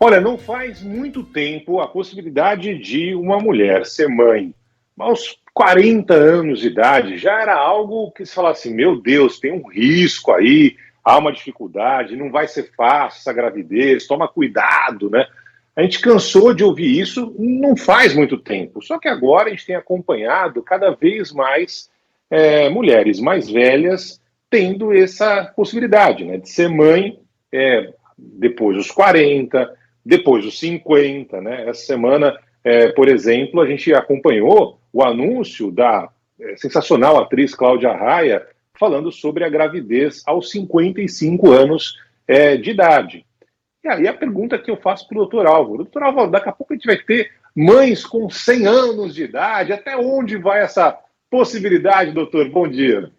Olha, não faz muito tempo a possibilidade de uma mulher ser mãe aos 40 anos de idade já era algo que se fala assim, meu Deus, tem um risco aí, há uma dificuldade, não vai ser fácil essa gravidez, toma cuidado, né? A gente cansou de ouvir isso não faz muito tempo, só que agora a gente tem acompanhado cada vez mais mulheres mais velhas tendo essa possibilidade, né, de ser mãe depois dos 40, depois dos 50, né? Essa semana, por exemplo, a gente acompanhou o anúncio da sensacional atriz Cláudia Raia falando sobre a gravidez aos 55 anos de idade. E aí a pergunta que eu faço para o doutor Álvaro. Doutor Álvaro, daqui a pouco a gente vai ter mães com 100 anos de idade. Até onde vai essa possibilidade, doutor? Bom dia.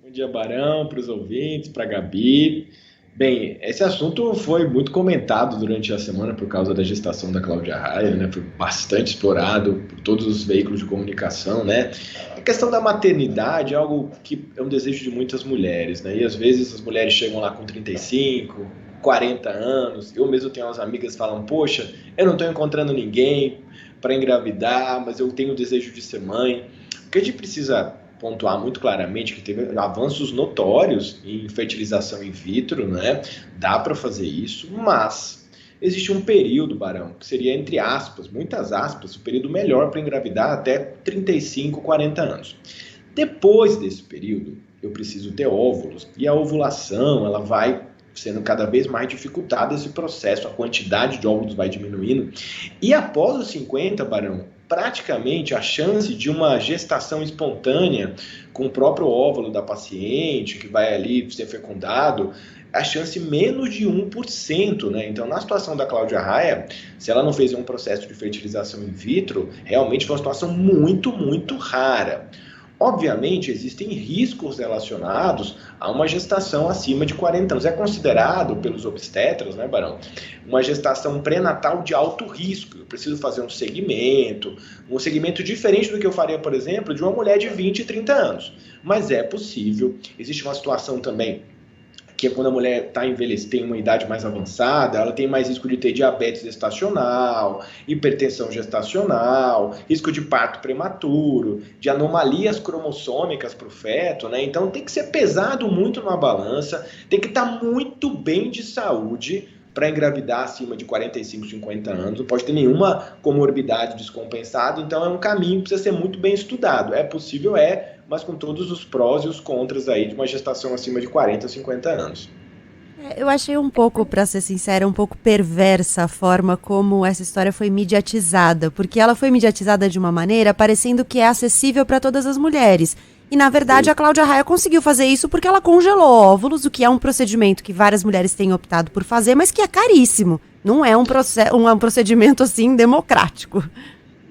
Bom dia, Barão, para os ouvintes, para a Gabi. Bem, esse assunto foi muito comentado durante a semana por causa da gestação da Cláudia Raia, né? Foi bastante explorado por todos os veículos de comunicação, né? A questão da maternidade é algo que é um desejo de muitas mulheres, né? E às vezes as mulheres chegam lá com 35, 40 anos. Eu mesmo tenho umas amigas que falam, poxa, eu não estou encontrando ninguém para engravidar, mas eu tenho o desejo de ser mãe. O que a gente precisa pontuar muito claramente que teve avanços notórios em fertilização in vitro, né? Dá para fazer isso, mas existe um período, Barão, que seria, entre aspas, muitas aspas, o período melhor para engravidar até 35, 40 anos. Depois desse período, eu preciso ter óvulos e a ovulação, ela vai sendo cada vez mais dificultada esse processo, a quantidade de óvulos vai diminuindo. E após os 50, Barão, praticamente a chance de uma gestação espontânea com o próprio óvulo da paciente, que vai ali ser fecundado, a chance menos de 1%, né? Então, na situação da Cláudia Raia, se ela não fez um processo de fertilização in vitro, realmente foi uma situação muito, muito rara. Obviamente, existem riscos relacionados a uma gestação acima de 40 anos. É considerado pelos obstetras, né, Barão, uma gestação pré-natal de alto risco. Eu preciso fazer um segmento diferente do que eu faria, por exemplo, de uma mulher de 20, 30 anos. Mas é possível. Existe uma situação também que é quando a mulher está envelhecendo, tem uma idade mais avançada, ela tem mais risco de ter diabetes gestacional, hipertensão gestacional, risco de parto prematuro, de anomalias cromossômicas para o feto, né? Então tem que ser pesado muito numa balança, tem que estar muito bem de saúde para engravidar acima de 45, 50 anos, não pode ter nenhuma comorbidade descompensada, então é um caminho que precisa ser muito bem estudado. É possível, mas com todos os prós e os contras aí de uma gestação acima de 40, 50 anos. Eu achei um pouco, pra ser sincera, um pouco perversa a forma como essa história foi mediatizada, porque ela foi mediatizada de uma maneira parecendo que é acessível para todas as mulheres. E, na verdade, a Cláudia Raia conseguiu fazer isso porque ela congelou óvulos, o que é um procedimento que várias mulheres têm optado por fazer, mas que é caríssimo. Não é um procedimento, assim, democrático.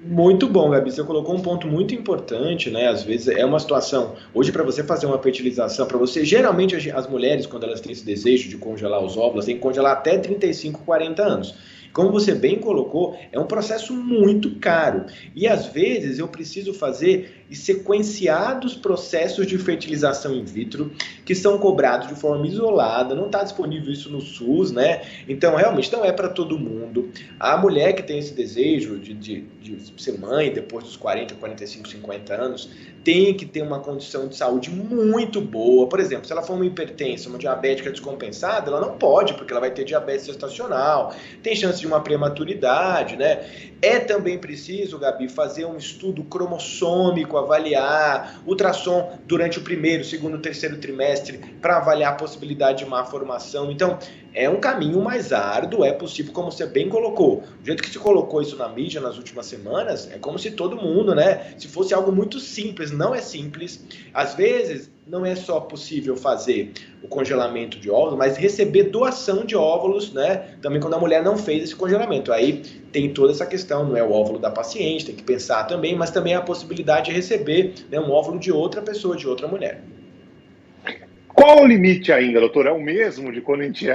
Muito bom, Gabi. Você colocou um ponto muito importante, né? Às vezes é uma situação. Hoje, para você fazer uma fertilização, para você, geralmente as mulheres, quando elas têm esse desejo de congelar os óvulos, têm que congelar até 35, 40 anos. Como você bem colocou, é um processo muito caro. E às vezes eu preciso fazer sequenciados processos de fertilização in vitro que são cobrados de forma isolada, não está disponível isso no SUS, né? Então, realmente, não é para todo mundo. A mulher que tem esse desejo de ser mãe depois dos 40, 45, 50 anos, tem que ter uma condição de saúde muito boa. Por exemplo, se ela for uma hipertensa, uma diabética descompensada, ela não pode, porque ela vai ter diabetes gestacional, tem chance de uma prematuridade, né? É também preciso, Gabi, fazer um estudo cromossômico, avaliar ultrassom durante o primeiro, segundo, terceiro trimestre para avaliar a possibilidade de má formação. Então, é um caminho mais árduo, é possível, como você bem colocou. Do jeito que se colocou isso na mídia nas últimas semanas, é como se todo mundo, né, se fosse algo muito simples. Não é simples. Às vezes, não é só possível fazer o congelamento de óvulos, mas receber doação de óvulos, né, também quando a mulher não fez esse congelamento. Aí tem toda essa questão, não é o óvulo da paciente, tem que pensar também, mas também a possibilidade de receber, né, um óvulo de outra pessoa, de outra mulher. Qual o limite ainda, doutor? É o mesmo de quando a gente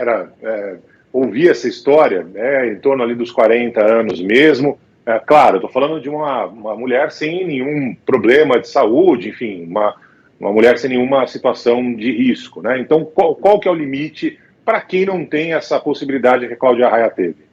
ouvia essa história, né, em torno ali dos 40 anos mesmo? Claro, estou falando de uma mulher sem nenhum problema de saúde, enfim, uma mulher sem nenhuma situação de risco, né? Então, qual que é o limite para quem não tem essa possibilidade que a Cláudia Raia teve?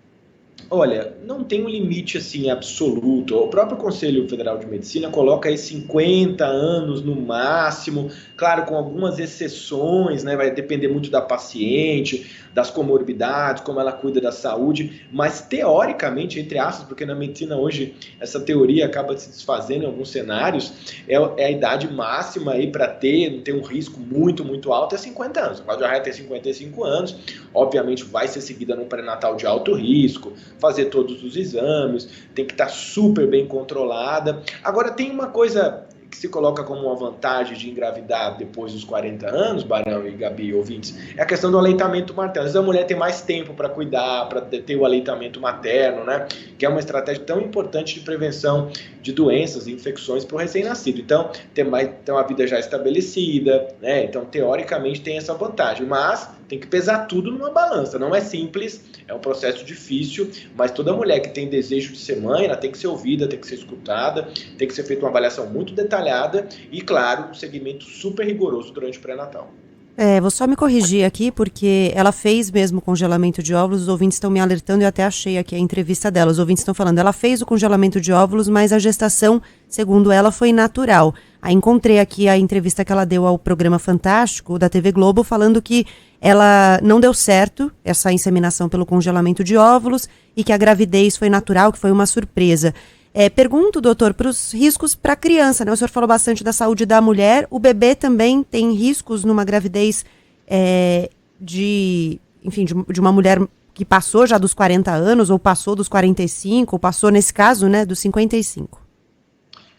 Olha, não tem um limite assim absoluto. O próprio Conselho Federal de Medicina coloca aí 50 anos no máximo, claro, com algumas exceções, né? Vai depender muito da paciente, das comorbidades, como ela cuida da saúde, mas teoricamente, entre aspas, porque na medicina hoje essa teoria acaba se desfazendo em alguns cenários, é a idade máxima aí para ter, não ter um risco muito, muito alto, é 50 anos. A Cláudia Raia tem 55 anos, obviamente vai ser seguida num pré-natal de alto risco, fazer todos os exames, tem que estar super bem controlada. Agora, tem uma coisa que se coloca como uma vantagem de engravidar depois dos 40 anos, Barão e Gabi, ouvintes, é a questão do aleitamento materno. Às vezes a mulher tem mais tempo para cuidar, para ter o aleitamento materno, né? Que é uma estratégia tão importante de prevenção de doenças e infecções para o recém-nascido. Então, tem uma vida já estabelecida, né? Então, teoricamente, tem essa vantagem, mas tem que pesar tudo numa balança. Não é simples, é um processo difícil, mas toda mulher que tem desejo de ser mãe, ela tem que ser ouvida, tem que ser escutada, tem que ser feita uma avaliação muito detalhada e, claro, um segmento super rigoroso durante o pré-natal. Vou só me corrigir aqui, porque ela fez mesmo congelamento de óvulos, os ouvintes estão me alertando, eu até achei aqui a entrevista dela, os ouvintes estão falando, ela fez o congelamento de óvulos, mas a gestação, segundo ela, foi natural. Aí encontrei aqui a entrevista que ela deu ao programa Fantástico, da TV Globo, falando que ela não deu certo, essa inseminação pelo congelamento de óvulos, e que a gravidez foi natural, que foi uma surpresa. Pergunto, doutor, para os riscos para a criança, né? O senhor falou bastante da saúde da mulher, o bebê também tem riscos numa gravidez de uma mulher que passou já dos 40 anos, ou passou dos 45, ou passou, nesse caso, né, dos 55.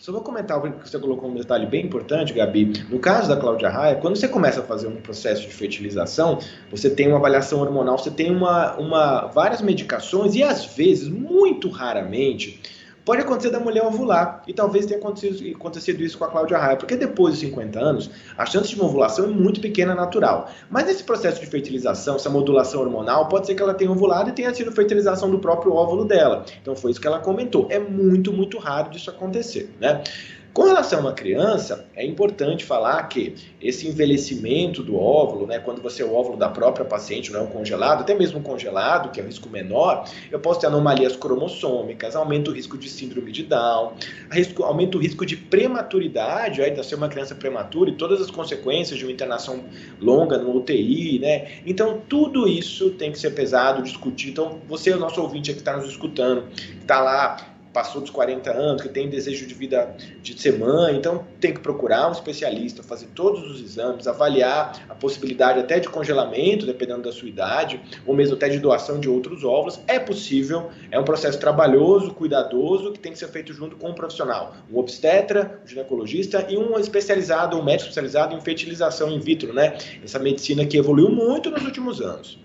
Só vou comentar o que você colocou um detalhe bem importante, Gabi. No caso da Cláudia Raia, quando você começa a fazer um processo de fertilização, você tem uma avaliação hormonal, você tem várias medicações e, às vezes, muito raramente, pode acontecer da mulher ovular, e talvez tenha acontecido isso com a Cláudia Raia, porque depois dos 50 anos, a chance de uma ovulação é muito pequena, natural. Mas nesse processo de fertilização, essa modulação hormonal, pode ser que ela tenha ovulado e tenha sido fertilização do próprio óvulo dela. Então foi isso que ela comentou. É muito, muito raro disso acontecer, né? Com relação a uma criança, é importante falar que esse envelhecimento do óvulo, né, quando você é o óvulo da própria paciente, não é um congelado, até mesmo um congelado, que é um risco menor, eu posso ter anomalias cromossômicas, aumenta o risco de síndrome de Down, aumenta o risco de prematuridade, de ser uma criança prematura e todas as consequências de uma internação longa no UTI, né? Então, tudo isso tem que ser pesado, discutido. Então, você, o nosso ouvinte que está nos escutando, que está lá, passou dos 40 anos, que tem desejo de vida de ser mãe, então tem que procurar um especialista, fazer todos os exames, avaliar a possibilidade até de congelamento, dependendo da sua idade, ou mesmo até de doação de outros óvulos. É possível, é um processo trabalhoso, cuidadoso, que tem que ser feito junto com um profissional, um obstetra, um ginecologista e um médico especializado em fertilização in vitro, né? Essa medicina que evoluiu muito nos últimos anos.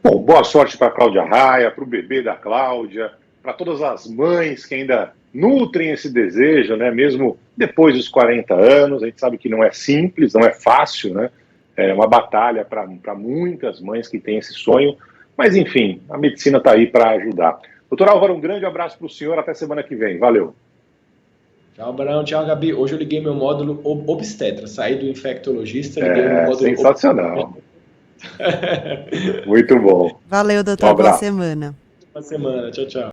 Bom, boa sorte para a Cláudia Raia, para o bebê da Cláudia, para todas as mães que ainda nutrem esse desejo, né? Mesmo depois dos 40 anos, a gente sabe que não é simples, não é fácil, né? É uma batalha para muitas mães que têm esse sonho, mas enfim, a medicina está aí para ajudar. Doutor Álvaro, um grande abraço para o senhor, até semana que vem, valeu. Tchau, Barão, tchau, Gabi. Hoje eu liguei meu módulo obstetra, saí do infectologista, liguei meu módulo sensacional. Muito bom. Valeu, doutor, boa semana. Boa semana, tchau, tchau.